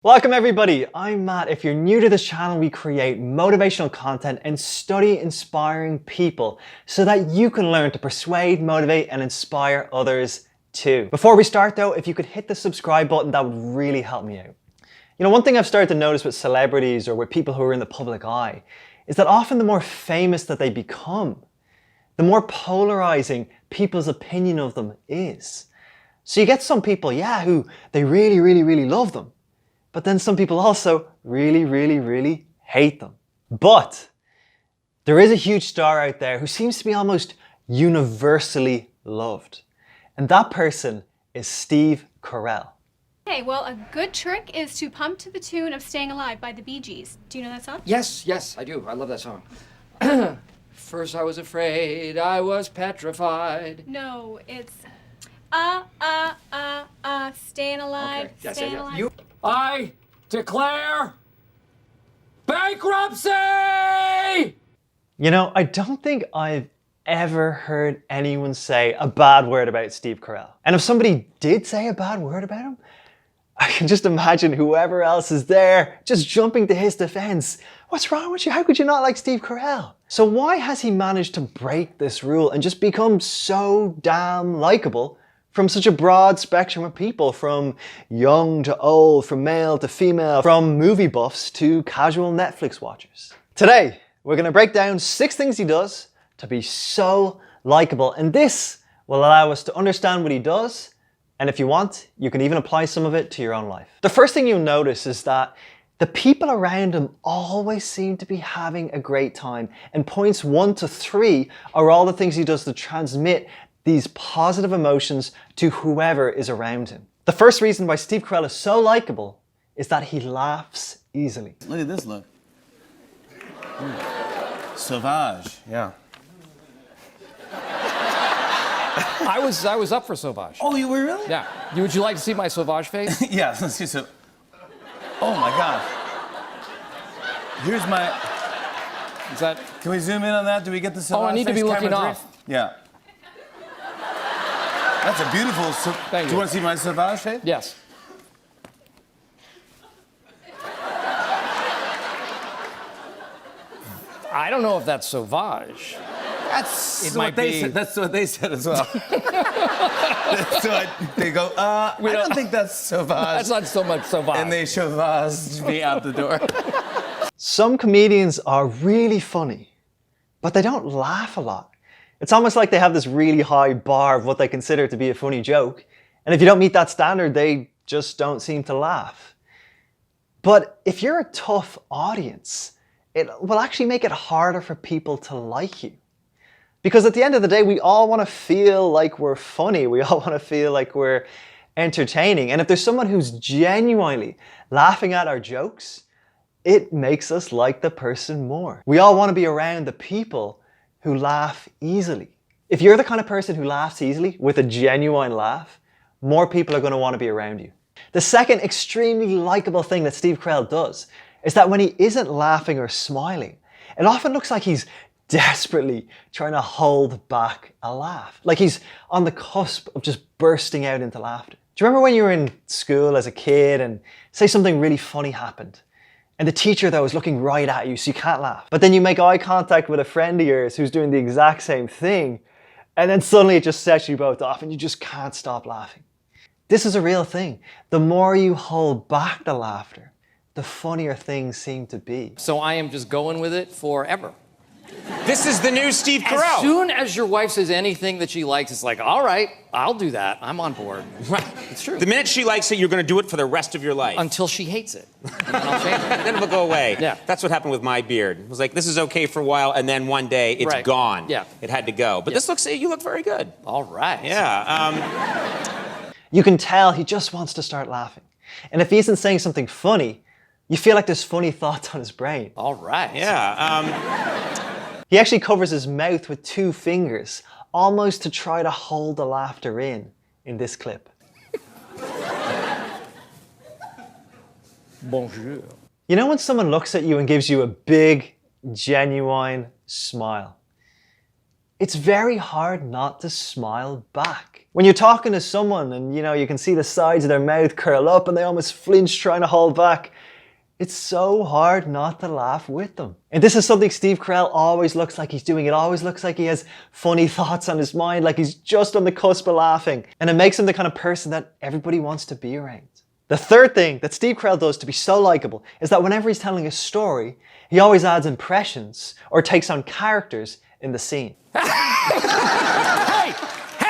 Welcome everybody, I'm Matt. If you're new to this channel, we create motivational content and study inspiring people so that you can learn to persuade, motivate, and inspire others too. Before we start though, if you could hit the subscribe button, that would really help me out. You know, one thing I've started to notice with celebrities or with people who are in the public eye is that often the more famous that they become, the more polarizing people's opinion of them is. So you get some people, who they really love them. But then some people also really hate them. But there is a huge star out there who seems to be almost universally loved. And that person is Steve Carell. Okay, well, a good trick is to pump to the tune of Staying Alive by the Bee Gees. Do you know that song? Yes, I do. I love that song. First I was afraid, I was petrified. No, it's staying alive, Okay. Yes, staying yeah. alive. I declare bankruptcy! You know, I don't think I've ever heard anyone say a bad word about Steve Carell. And if somebody did say a bad word about him, I can just imagine whoever else is there just jumping to his defense. What's wrong with you? How could you not like Steve Carell? So why has he managed to break this rule and just become so damn likable from such a broad spectrum of people, from young to old, from male to female, from movie buffs to casual Netflix watchers? Today, we're going to break down 6 things he does to be so likable, and this will allow us to understand what he does, and if you want, you can even apply some of it to your own life. The first thing you'll notice is that the people around him always seem to be having a great time, and points 1 to 3 are all the things he does to transmit these positive emotions to whoever is around him. The first reason why Steve Carell is so likable is that he laughs easily. Look at this look. Sauvage, yeah. I was up for Sauvage. Oh, you were really? Yeah. Would you like to see my Sauvage face? Yeah, let's see some. Oh my God. Here's my, Is that? can we zoom in on that? Do we get the Sauvage Oh, I need to face? be looking Camera off. 3? Yeah. That's a beautiful, Thank do you. you want to see my Sauvage face? Yes. I don't know if that's Sauvage. That's It what might they be- said. That's what they said as well. So they go, I don't think that's Sauvage. That's not so much Sauvage. And they Sauvage me out the door. Some comedians are really funny, but they don't laugh a lot. It's almost like they have this really high bar of what they consider to be a funny joke. And if you don't meet that standard, they just don't seem to laugh. But if you're a tough audience, it will actually make it harder for people to like you. Because at the end of the day, we all want to feel like we're funny. We all want to feel like we're entertaining. And if there's someone who's genuinely laughing at our jokes, it makes us like the person more. We all want to be around the people who laugh easily. If you're the kind of person who laughs easily with a genuine laugh, more people are going to want to be around you. The second extremely likable thing that Steve Carell does is that when he isn't laughing or smiling, it often looks like he's desperately trying to hold back a laugh. Like he's on the cusp of just bursting out into laughter. Do you remember when you were in school as a kid and say something really funny happened? And the teacher though is looking right at you so you can't laugh. But then you make eye contact with a friend of yours who's doing the exact same thing. And then suddenly it just sets you both off and you just can't stop laughing. This is a real thing. The more you hold back the laughter, the funnier things seem to be. So I am just going with it forever. This is the new Steve Carell. As soon as your wife says anything that she likes, it's like, all right, I'll do that. I'm on board. Right. It's true. The minute she likes it, you're going to do it for the rest of your life. Until she hates it. And then I'll change it. Then it'll go away. Yeah. That's what happened with my beard. It was like, this is okay for a while, and then one day, it's Right. gone. Yeah. It had to go. But you look very good. All right. Yeah. You can tell he just wants to start laughing. And if he isn't saying something funny, you feel like there's funny thoughts on his brain. All right. Yeah. He actually covers his mouth with 2 fingers, almost to try to hold the laughter in this clip. Bonjour. You know when someone looks at you and gives you a big, genuine smile? It's very hard not to smile back. When you're talking to someone and you can see the sides of their mouth curl up and they almost flinch trying to hold back, it's so hard not to laugh with them. And this is something Steve Carell always looks like he's doing. It always looks like he has funny thoughts on his mind, like he's just on the cusp of laughing. And it makes him the kind of person that everybody wants to be around. The third thing that Steve Carell does to be so likable is that whenever he's telling a story, he always adds impressions or takes on characters in the scene.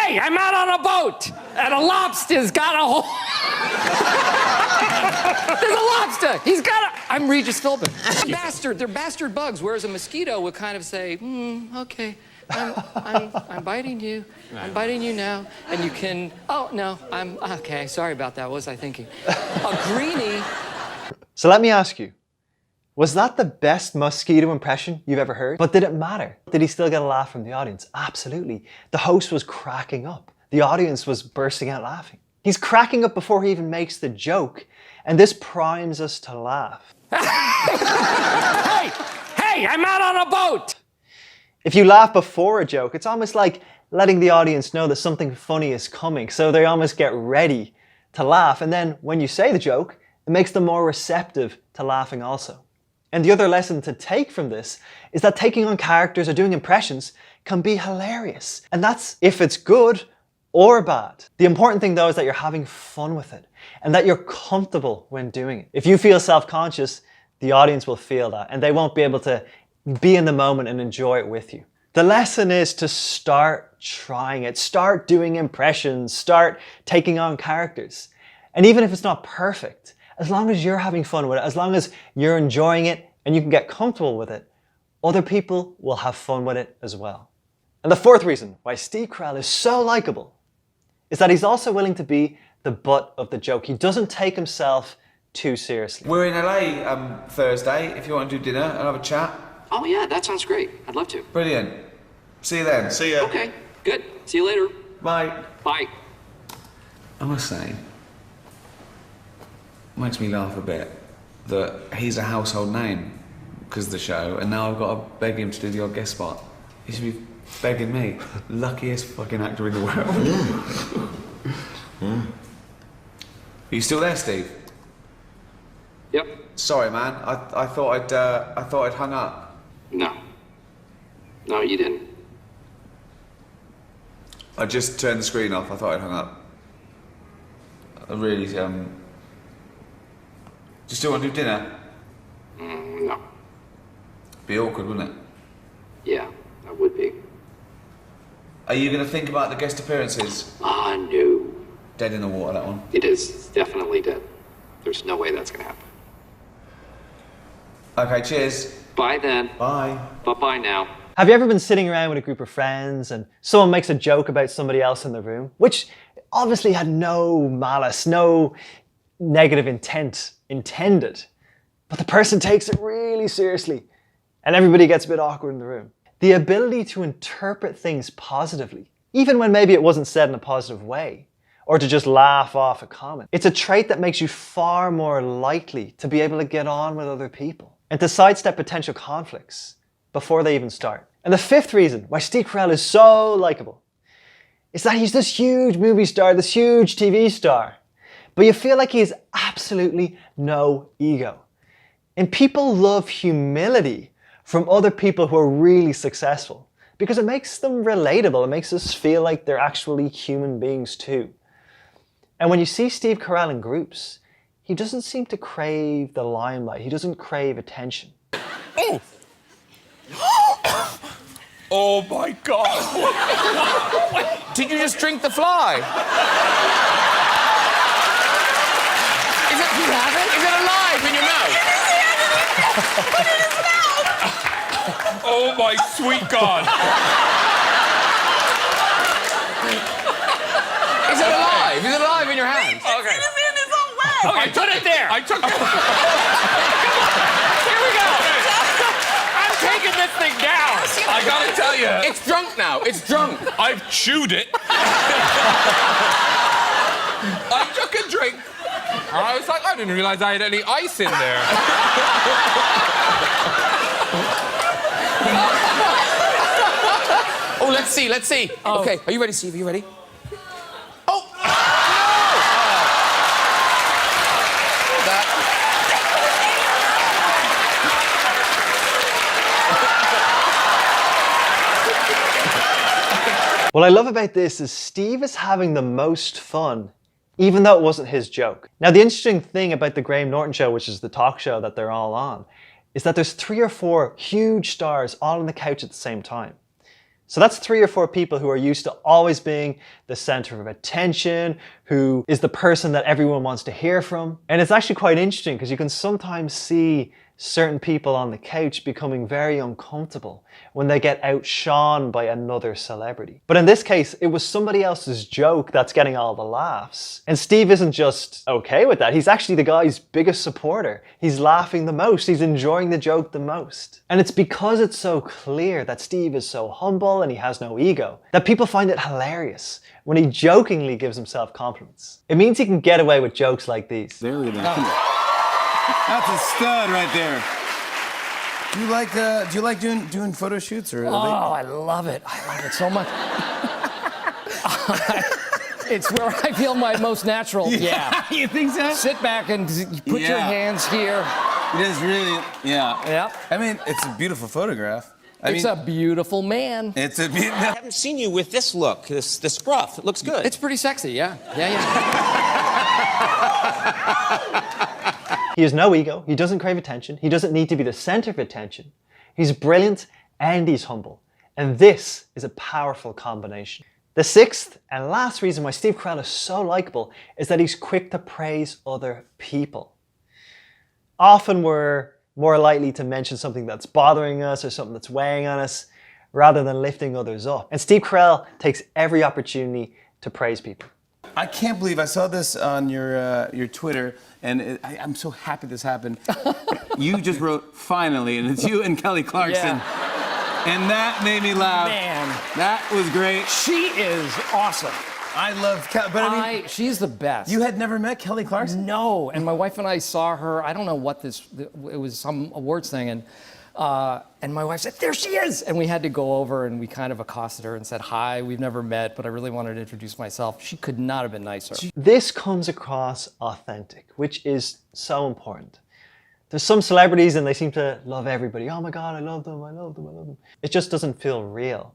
Hey, I'm out on a boat, and a lobster's got a hole. There's a lobster. He's got a... I'm Regis Philbin. They're bastard bugs, whereas a mosquito would kind of say, okay, I'm biting you. I'm biting you now, and you can... Oh, no, I'm... Okay, sorry about that. What was I thinking? A greenie... So let me ask you, was that the best mosquito impression you've ever heard? But did it matter? Did he still get a laugh from the audience? Absolutely. The host was cracking up. The audience was bursting out laughing. He's cracking up before he even makes the joke, and this primes us to laugh. Hey, I'm out on a boat! If you laugh before a joke, it's almost like letting the audience know that something funny is coming, so they almost get ready to laugh, and then when you say the joke, it makes them more receptive to laughing also. And the other lesson to take from this is that taking on characters or doing impressions can be hilarious. And that's if it's good or bad. The important thing though is that you're having fun with it and that you're comfortable when doing it. If you feel self-conscious, the audience will feel that and they won't be able to be in the moment and enjoy it with you. The lesson is to start trying it, start doing impressions, start taking on characters. And even if it's not perfect, as long as you're having fun with it, as long as you're enjoying it and you can get comfortable with it, other people will have fun with it as well. And the fourth reason why Steve Carell is so likable is that he's also willing to be the butt of the joke. He doesn't take himself too seriously. We're in LA Thursday. If you want to do dinner and have a chat. Oh, yeah, that sounds great. I'd love to. Brilliant. See you then. See ya. Okay, good. See you later. Bye. Bye. I must say, makes me laugh a bit that he's a household name because of the show, and now I've got to beg him to do the odd guest spot. He should be begging me. Luckiest fucking actor in the world. Are you still there, Steve? Yep. Sorry, man. I thought I'd hung up. No. No, you didn't. I just turned the screen off. I thought I'd hung up. I really Do you still want to do dinner? No. Be awkward, wouldn't it? Yeah, that would be. Are you going to think about the guest appearances? No. Dead in the water, that one. It is. It's definitely dead. There's no way that's gonna happen. Okay, cheers. Bye then. Bye. Bye-bye now. Have you ever been sitting around with a group of friends and someone makes a joke about somebody else in the room, which obviously had no malice, no negative intent intended, but the person takes it really seriously and everybody gets a bit awkward in the room? The ability to interpret things positively, even when maybe it wasn't said in a positive way, or to just laugh off a comment. It's a trait that makes you far more likely to be able to get on with other people and to sidestep potential conflicts before they even start. And the fifth reason why Steve Carell is so likable is that he's this huge movie star, this huge TV star, but you feel like he has absolutely no ego. And people love humility from other people who are really successful because it makes them relatable. It makes us feel like they're actually human beings too. And when you see Steve Carell in groups, he doesn't seem to crave the limelight. He doesn't crave attention. Oh! Oh my God! Did you just drink the fly? Is it, you have it? Is it alive in your mouth? Put it in his mouth! Oh my sweet God! Is it alive? Is it alive in your hands? Okay. It is in his own way! Okay, put it there! I took. Here we go! I'm taking this thing down! I gotta tell you, It's drunk now, it's drunk! I've chewed it. I took a drink, and I was like, I didn't realize I had any ice in there. Oh, let's see. Okay, are you ready, Steve? Are you ready? What I love about this is Steve is having the most fun, even though it wasn't his joke. Now, the interesting thing about the Graham Norton show, which is the talk show that they're all on, is that there's 3 or 4 huge stars all on the couch at the same time. So that's 3 or 4 people who are used to always being the center of attention, who is the person that everyone wants to hear from. And it's actually quite interesting because you can sometimes see certain people on the couch becoming very uncomfortable when they get outshone by another celebrity. But in this case, it was somebody else's joke that's getting all the laughs. And Steve isn't just okay with that. He's actually the guy's biggest supporter. He's laughing the most. He's enjoying the joke the most. And it's because it's so clear that Steve is so humble and he has no ego that people find it hilarious when he jokingly gives himself compliments. It means he can get away with jokes like these. There it is. That's a stud right there. Do you like doing photo shoots or? Oh, I love it. I love it so much. It's where I feel my most natural. Yeah. You think so? Sit back and put your hands here. It is really, yeah. Yeah. I mean, it's a beautiful photograph. It's a beautiful man. It's a beautiful. I haven't seen you with this look, this scruff. It looks good. It's pretty sexy, yeah. Yeah. He has no ego, he doesn't crave attention, he doesn't need to be the center of attention. He's brilliant and he's humble. And this is a powerful combination. The 6th and last reason why Steve Carell is so likable is that he's quick to praise other people. Often we're more likely to mention something that's bothering us or something that's weighing on us rather than lifting others up. And Steve Carell takes every opportunity to praise people. I can't believe I saw this on your Twitter, and I'm so happy this happened. You just wrote "finally," and it's you and Kelly Clarkson, and that made me laugh. Man, that was great. She is awesome. I love Kelly, but I mean, she's the best. You had never met Kelly Clarkson? No, and my wife and I saw her. I don't know what it was some awards thing, and my wife said, "There she is!" And we had to go over and we kind of accosted her and said, "Hi, we've never met, but I really wanted to introduce myself." She could not have been nicer. This comes across authentic, which is so important. There's some celebrities and they seem to love everybody. Oh my God, I love them, I love them, I love them. It just doesn't feel real.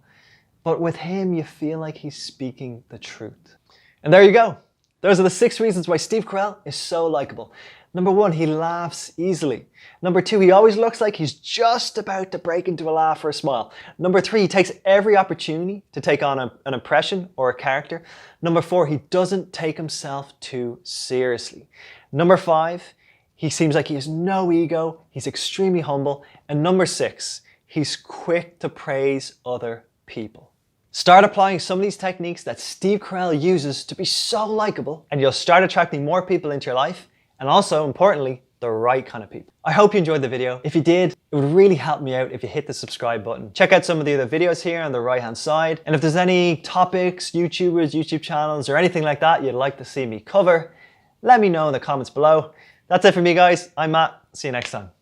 But with him, you feel like he's speaking the truth. And there you go. Those are the 6 reasons why Steve Carell is so likable. Number 1, he laughs easily. Number 2, he always looks like he's just about to break into a laugh or a smile. Number 3, he takes every opportunity to take on an impression or a character. Number 4, he doesn't take himself too seriously. Number 5, he seems like he has no ego. He's extremely humble. And number 6, he's quick to praise other people. Start applying some of these techniques that Steve Carell uses to be so likable, and you'll start attracting more people into your life, and also, importantly, the right kind of people. I hope you enjoyed the video. If you did, it would really help me out if you hit the subscribe button. Check out some of the other videos here on the right-hand side, and if there's any topics, YouTubers, YouTube channels, or anything like that you'd like to see me cover, let me know in the comments below. That's it for me, guys. I'm Matt. See you next time.